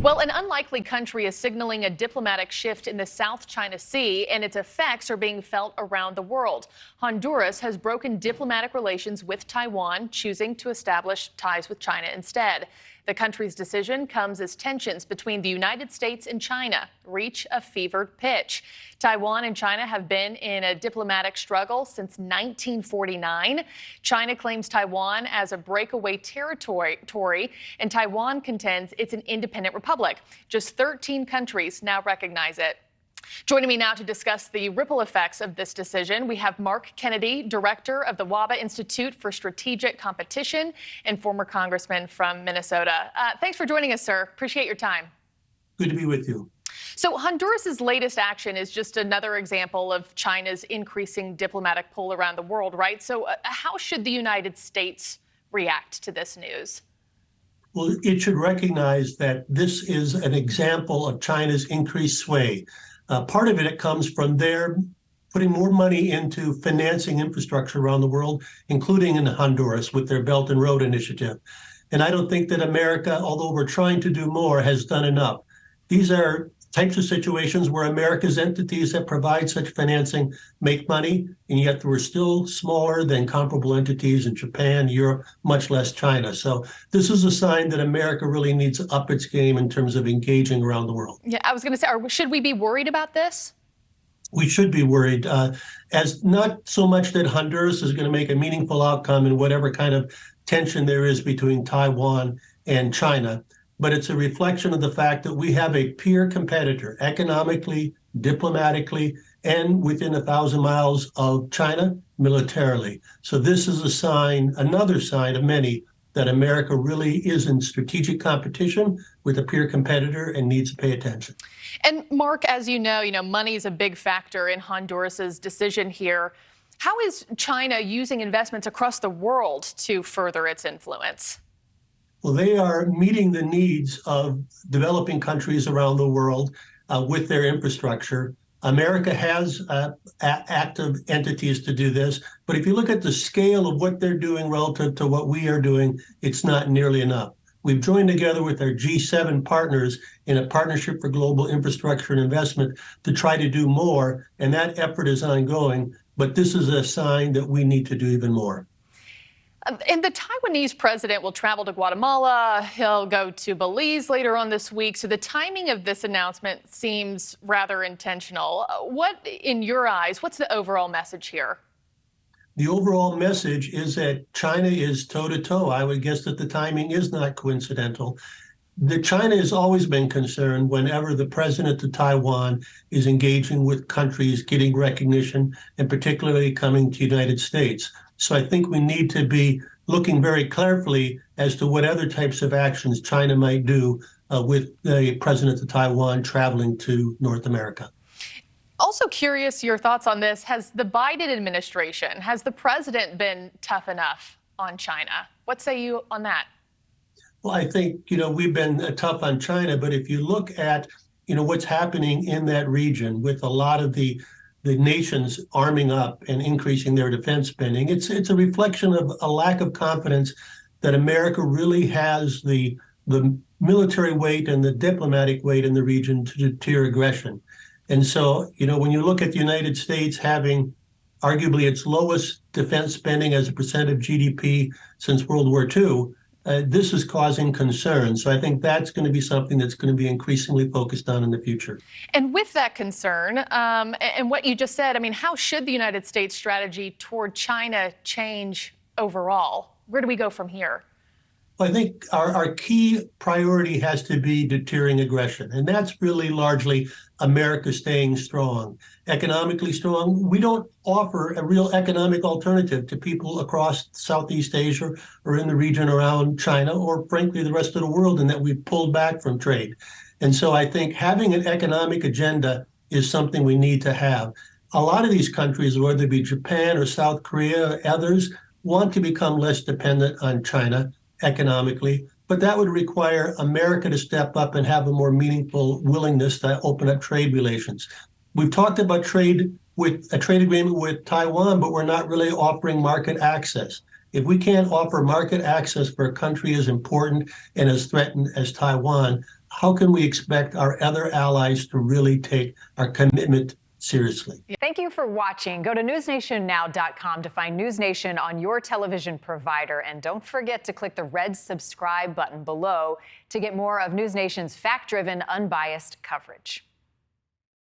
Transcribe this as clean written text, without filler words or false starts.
Well, an unlikely country is signaling a diplomatic shift in the South China Sea, and its effects are being felt around the world. Honduras has broken diplomatic relations with Taiwan, choosing to establish ties with China instead. The country's decision comes as tensions between the United States and China reach a fevered pitch. Taiwan and China have been in a diplomatic struggle since 1949. China claims Taiwan as a breakaway territory, and Taiwan contends it's an independent republic. Just 13 countries now recognize it. Joining me now to discuss the ripple effects of this decision, we have Mark Kennedy, director of the Wahba Institute for Strategic Competition and former congressman from Minnesota. Thanks for joining us, sir. Appreciate your time. Good to be with you. So Honduras's latest action is just another example of China's increasing diplomatic pull around the world, right? So how should the United States react to this news? Well, it should recognize that this is an example of China's increased sway. Part of it comes from their putting more money into financing infrastructure around the world, including in Honduras with their Belt and Road Initiative. And I don't think that America, although we're trying to do more, has done enough. These are types of situations where America's entities that provide such financing make money, and yet we're still smaller than comparable entities in Japan, Europe, much less China. So this is a sign that America really needs to up its game in terms of engaging around the world. Yeah, I was going to say, should we be worried about this? We should be worried, as not so much that Honduras is going to make a meaningful outcome in whatever kind of tension there is between Taiwan and China, but it's a reflection of the fact that we have a peer competitor economically, diplomatically, and within 1,000 miles of China militarily. So this is a sign, another sign of many, that America really is in strategic competition with a peer competitor and needs to pay attention. And Mark, as you know, money is a big factor in Honduras's decision here. How is China using investments across the world to further its influence? Well, they are meeting the needs of developing countries around the world with their infrastructure. America has active entities to do this, but if you look at the scale of what they're doing relative to what we are doing, it's not nearly enough. We've joined together with our G7 partners in a partnership for global infrastructure and investment to try to do more, and that effort is ongoing, but this is a sign that we need to do even more. And the Taiwanese president will travel to Guatemala. He'll go to Belize later on this week. So the timing of this announcement seems rather intentional. What, in your eyes, what's the overall message here? The overall message is that China is toe-to-toe. I would guess that the timing is not coincidental. China has always been concerned whenever the president of Taiwan is engaging with countries, getting recognition, and particularly coming to the United States. So I think we need to be looking very carefully as to what other types of actions China might do with the president of Taiwan traveling to North America. Also curious your thoughts on this. Has the Biden administration, has the president been tough enough on China? What say you on that? Well, I think, we've been tough on China, but if you look at, what's happening in that region with a lot of the nations arming up and increasing their defense spending, it's a reflection of a lack of confidence that America really has the military weight and the diplomatic weight in the region to deter aggression. And so, when you look at the United States having arguably its lowest defense spending as a percent of GDP since World War II, this is causing concern. So I think that's going to be something that's going to be increasingly focused on in the future. And with that concern, and what you just said, how should the United States strategy toward China change overall? Where do we go from here? Well, I think our key priority has to be deterring aggression, and that's really largely America staying strong, economically strong. We don't offer a real economic alternative to people across Southeast Asia or in the region around China or, frankly, the rest of the world, in that we've pulled back from trade. And so I think having an economic agenda is something we need to have. A lot of these countries, whether it be Japan or South Korea or others, want to become less dependent on China economically, but that would require America to step up and have a more meaningful willingness to open up trade relations. We've talked about trade with a trade agreement with Taiwan, but we're not really offering market access. If we can't offer market access for a country as important and as threatened as Taiwan, how can we expect our other allies to really take our commitment seriously? Thank you for watching. Go to newsnationnow.com to find News Nation on your television provider. And don't forget to click the red subscribe button below to get more of News Nation's fact-driven, unbiased coverage.